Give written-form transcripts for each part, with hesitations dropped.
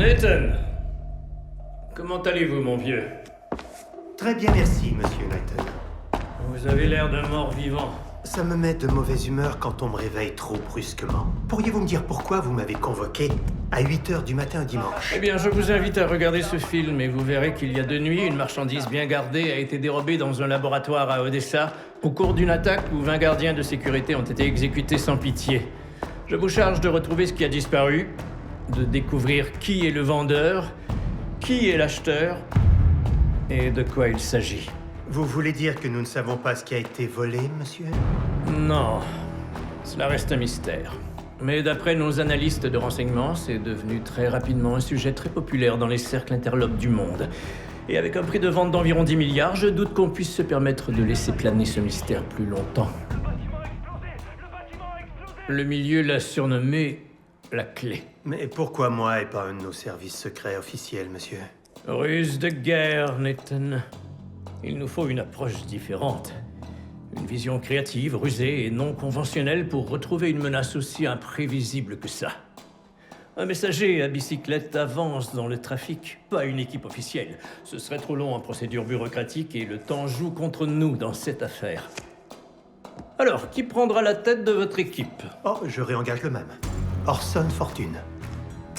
Nathan! Comment allez-vous, mon vieux? Très bien, merci, monsieur Nathan. Vous avez l'air d'un mort-vivant. Ça me met de mauvaise humeur quand on me réveille trop brusquement. Pourriez-vous me dire pourquoi vous m'avez convoqué à 8 h du matin un dimanche? Eh bien, je vous invite à regarder ce film et vous verrez qu'il y a 2 nuits, une marchandise bien gardée a été dérobée dans un laboratoire à Odessa au cours d'une attaque où 20 gardiens de sécurité ont été exécutés sans pitié. Je vous charge de retrouver ce qui a disparu, de découvrir qui est le vendeur, qui est l'acheteur et de quoi il s'agit. Vous voulez dire que nous ne savons pas ce qui a été volé, monsieur? Non, cela reste un mystère. Mais d'après nos analystes de renseignement, c'est devenu très rapidement un sujet très populaire dans les cercles interlopes du monde. Et avec un prix de vente d'environ 10 milliards, je doute qu'on puisse se permettre de laisser planer ce mystère plus longtemps. Le milieu l'a surnommé la clé. Mais pourquoi moi et pas un de nos services secrets officiels, monsieur? Ruse de guerre, Nathan. Il nous faut une approche différente. Une vision créative, rusée et non conventionnelle pour retrouver une menace aussi imprévisible que ça. Un messager à bicyclette avance dans le trafic, pas une équipe officielle. Ce serait trop long en procédure bureaucratique et le temps joue contre nous dans cette affaire. Alors, qui prendra la tête de votre équipe? Oh, je réengage le même. Orson Fortune.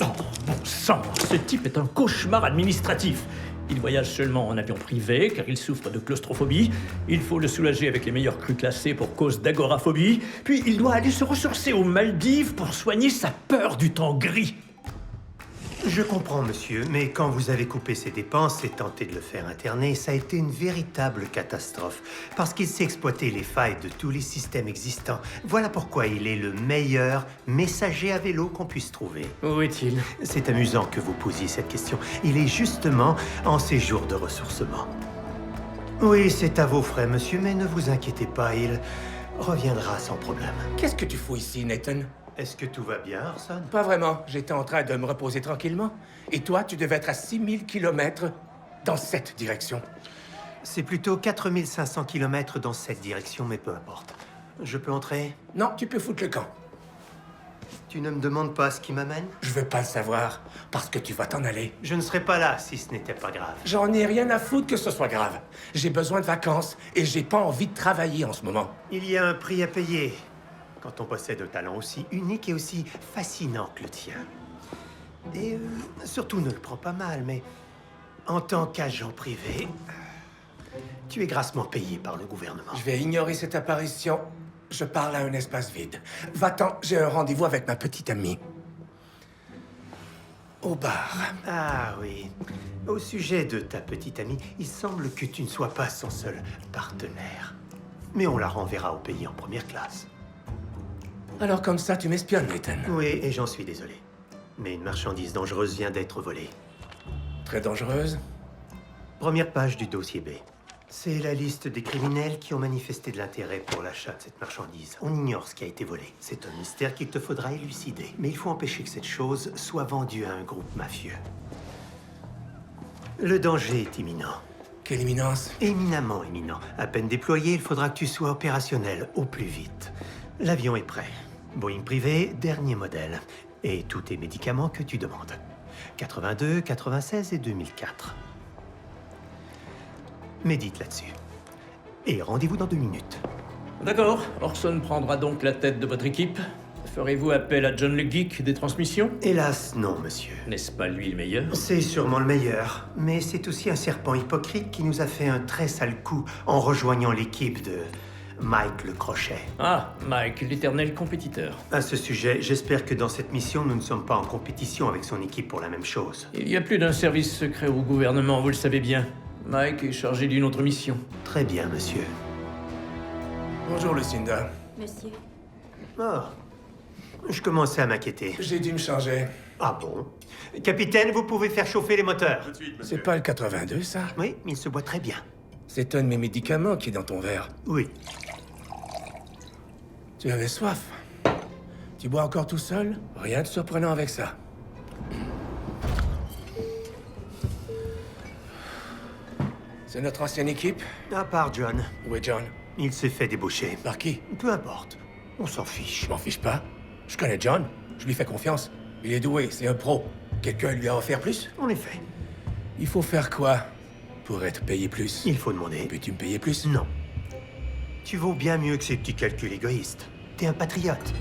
Oh, bon sang, ce type est un cauchemar administratif. Il voyage seulement en avion privé, car il souffre de claustrophobie. Il faut le soulager avec les meilleurs crus classés pour cause d'agoraphobie. Puis il doit aller se ressourcer aux Maldives pour soigner sa peur du temps gris. Je comprends, monsieur, mais quand vous avez coupé ses dépenses et tenté de le faire interner, ça a été une véritable catastrophe. Parce qu'il sait exploiter les failles de tous les systèmes existants. Voilà pourquoi il est le meilleur messager à vélo qu'on puisse trouver. Où est-il? C'est amusant que vous posiez cette question. Il est justement en séjour de ressourcement. Oui, c'est à vos frais, monsieur, mais ne vous inquiétez pas, il reviendra sans problème. Qu'est-ce que tu fous ici, Nathan? Est-ce que tout va bien, Orson? Pas vraiment. J'étais en train de me reposer tranquillement. Et toi, tu devais être à 6000 km dans cette direction. C'est plutôt 4500 km dans cette direction, mais peu importe. Je peux entrer? Non, tu peux foutre le camp. Tu ne me demandes pas ce qui m'amène? Je veux pas le savoir, parce que tu vas t'en aller. Je ne serais pas là si ce n'était pas grave. J'en ai rien à foutre que ce soit grave. J'ai besoin de vacances et j'ai pas envie de travailler en ce moment. Il y a un prix à payer quand on possède un talent aussi unique et aussi fascinant que le tien. Et surtout, ne le prends pas mal, mais en tant qu'agent privé, tu es grassement payé par le gouvernement. Je vais ignorer cette apparition. Je parle à un espace vide. Va-t'en, j'ai un rendez-vous avec ma petite amie. Au bar. Ah oui. Au sujet de ta petite amie, il semble que tu ne sois pas son seul partenaire. Mais on la renverra au pays en première classe. Alors comme ça, tu m'espionnes, Nathan. Oui, et j'en suis désolé. Mais une marchandise dangereuse vient d'être volée. Très dangereuse. Première page du dossier B. C'est la liste des criminels qui ont manifesté de l'intérêt pour l'achat de cette marchandise. On ignore ce qui a été volé. C'est un mystère qu'il te faudra élucider. Mais il faut empêcher que cette chose soit vendue à un groupe mafieux. Le danger est imminent. Quelle imminence. Éminemment imminent. À peine déployé, il faudra que tu sois opérationnel au plus vite. L'avion est prêt. Boeing privé, dernier modèle. Et tous tes médicaments que tu demandes. 82, 96 et 2004. Médite là-dessus. Et rendez-vous dans 2 minutes. D'accord, Orson prendra donc la tête de votre équipe. Ferez-vous appel à John le Geek des transmissions? Hélas, non, monsieur. N'est-ce pas lui le meilleur? C'est sûrement le meilleur, mais c'est aussi un serpent hypocrite qui nous a fait un très sale coup en rejoignant l'équipe de Mike le Crochet. Ah, Mike, l'éternel compétiteur. À ce sujet, j'espère que dans cette mission, nous ne sommes pas en compétition avec son équipe pour la même chose. Il y a plus d'un service secret au gouvernement, vous le savez bien. Mike est chargé d'une autre mission. Très bien, monsieur. Bonjour, Lucinda. Monsieur. Oh, je commençais à m'inquiéter. J'ai dû me changer. Ah bon? Capitaine, vous pouvez faire chauffer les moteurs. C'est pas le 82, ça? Oui, il se boit très bien. C'est un de mes médicaments qui est dans ton verre. Oui. Tu avais soif. Tu bois encore tout seul? Rien de surprenant avec ça. C'est notre ancienne équipe? À part John, Où est John? il s'est fait débaucher. Par qui? Peu importe. On s'en fiche. Je m'en fiche pas. Je connais John. Je lui fais confiance. Il est doué, c'est un pro. Quelqu'un lui a offert plus? En effet, Il faut faire quoi pour être payé plus? il faut demander. Peux-tu me payer plus? Non. Tu vaux bien mieux que ces petits calculs égoïstes. T'es un patriote.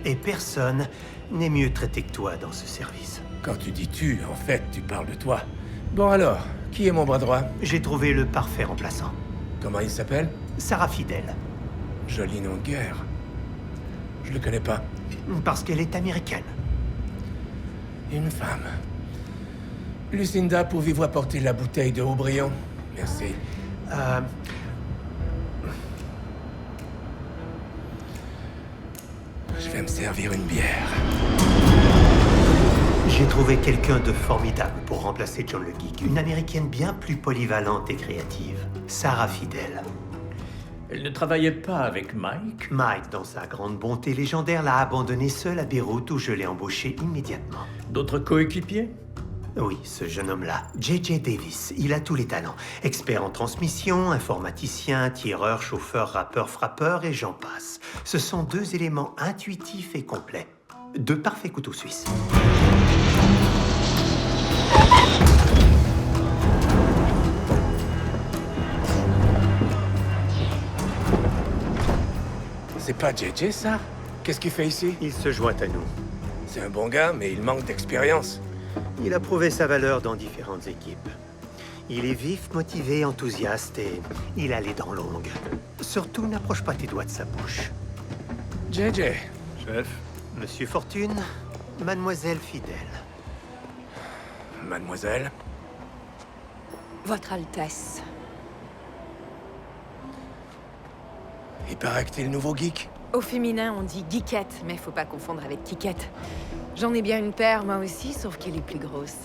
Et personne n'est mieux traité que toi dans ce service. Quand tu dis tu, en fait, tu parles de toi. Bon alors, qui est mon bras droit? J'ai trouvé le parfait remplaçant. Comment il s'appelle? Sarah Fidel. Joli nom de guerre. Je le connais pas. Parce qu'elle est américaine. Une femme. Lucinda, pouvez-vous apporter la bouteille de Haut-Brion? Merci. Je vais me servir une bière. J'ai trouvé quelqu'un de formidable pour remplacer John le Geek. Une américaine bien plus polyvalente et créative. Sarah Fidel. Elle ne travaillait pas avec Mike? Mike, dans sa grande bonté légendaire, l'a abandonnée seule à Beyrouth où je l'ai embauché immédiatement. D'autres coéquipiers? Oui, ce jeune homme-là, J.J. Davis, il a tous les talents. Expert en transmission, informaticien, tireur, chauffeur, rappeur, frappeur et j'en passe. Ce sont deux éléments intuitifs et complets. De parfaits couteaux suisses. C'est pas JJ, ça? Qu'est-ce qu'il fait ici? Il se joint à nous. C'est un bon gars, mais il manque d'expérience. Il a prouvé sa valeur dans différentes équipes. Il est vif, motivé, enthousiaste et il a les dents longues. Surtout, n'approche pas tes doigts de sa bouche. JJ. Chef. Monsieur Fortune, Mademoiselle Fidel. Mademoiselle. Votre Altesse. Il paraît que t'es le nouveau geek. Au féminin, on dit geekette, mais faut pas confondre avec kikette. J'en ai bien une paire, moi aussi, sauf qu'elle est plus grosse.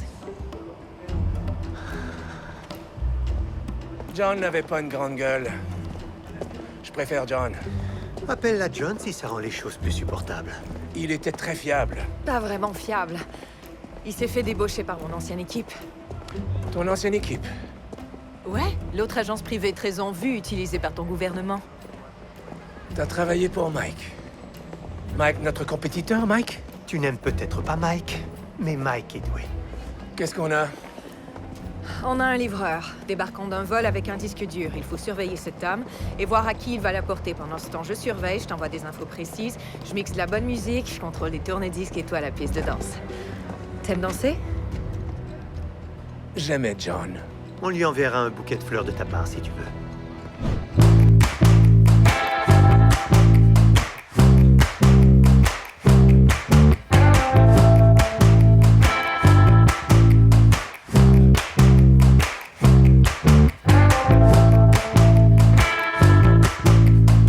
John n'avait pas une grande gueule. Je préfère John. Appelle-la John si ça rend les choses plus supportables. Il était très fiable. Pas vraiment fiable. Il s'est fait débaucher par mon ancienne équipe. Ton ancienne équipe. Ouais, l'autre agence privée très en vue utilisée par ton gouvernement. T'as travaillé pour Mike. Mike, notre compétiteur, Mike? Tu n'aimes peut-être pas Mike, mais Mike est doué. Qu'est-ce qu'on a? On a un livreur, débarquant d'un vol avec un disque dur. Il faut surveiller cet homme et voir à qui il va l'apporter. Pendant ce temps, je surveille, je t'envoie des infos précises, je mixe de la bonne musique, je contrôle les tourne-disques et toi la piste de danse. T'aimes danser? J'aimais John. On lui enverra un bouquet de fleurs de ta part si tu veux.